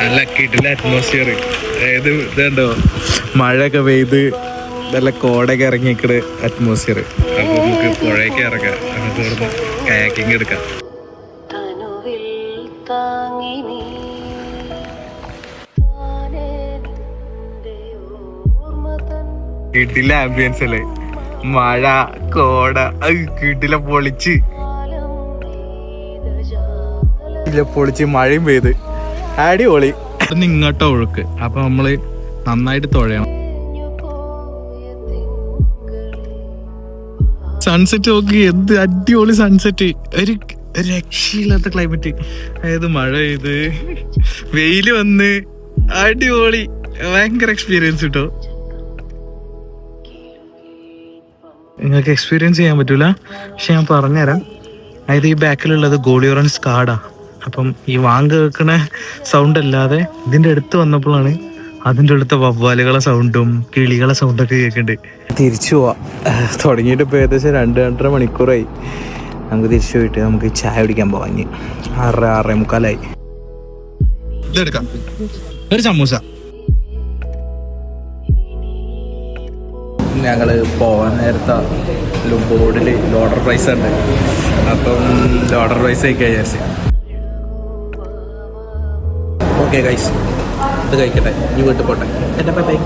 നല്ല കിടില അറ്റ്മോസ്ഫിയർ. ഏത് ഇതുണ്ടോ, മഴയൊക്കെ പെയ്ത് നല്ല കോടയൊക്കെ ഇറങ്ങിക്കണ അറ്റ്മോസ്ഫിയർ. അപ്പൊ നമുക്ക് പുഴയൊക്കെ ഇറങ്ങാം, നമുക്ക് ഇവിടുന്ന് കയാക്കിങ് എടുക്കാം. കിടില ആംബിയൻസ് അല്ലേ, മഴ കോട കിടില പൊളിച്ച് മഴയും പെയ്ത് അടിപൊളി. ഇങ്ങോട്ടോ ഒഴുക്ക്, അപ്പൊ നമ്മള് നന്നായിട്ട് തുഴയണം. സൺസെറ്റ് നോക്കി, എന്ത് അടിപൊളി സൺസെറ്റ്. ഒരു രക്ഷയില്ലാത്ത ക്ലൈമറ്റ്. അതായത് മഴ പെയ്ത് വെയില് വന്ന് അടിപൊളി, ഭയങ്കര എക്സ്പീരിയൻസ് കിട്ടോ. നിങ്ങൾക്ക് എക്സ്പീരിയൻസ് ചെയ്യാൻ പറ്റൂല, പക്ഷെ ഞാൻ പറഞ്ഞുതരാം. അതായത് ഈ ബാക്കിലുള്ളത് ഗോളിയോറൻ സ്കാഡാ. അപ്പം ഈ വാങ്ക് കേൾക്കണ സൗണ്ട് അല്ലാതെ ഇതിന്റെ അടുത്ത് വന്നപ്പോഴാണ് അതിൻ്റെ അടുത്ത വവ്വാലുകളെ സൗണ്ടും കിളികളെ സൗണ്ടൊക്കെ കേൾക്കുന്നുണ്ട്. തിരിച്ചു പോവാ, തുടങ്ങിയിട്ട് ഇപ്പോൾ ഏകദേശം 2-2.5 മണിക്കൂറായി. നമുക്ക് തിരിച്ചു പോയിട്ട് നമുക്ക് ചായ കുടിക്കാൻ പോവാം. 6-6:45 ഇതെടുക്കാം, ഒരു സമൂസ. ഞങ്ങൾ പോകാൻ നേരത്തെ ബോർഡിൽ ലോഡർ പ്രൈസ് ഉണ്ട്, അപ്പം ലോഡർ പ്രൈസ് കഴിക്കാൻ വിചാരിച്ചു. ഓക്കെ ഗൈസ്, ഇത് കഴിക്കട്ടെ, ഈ വീട്ടിൽ പോട്ടെ. എൻ്റെ ബൈ.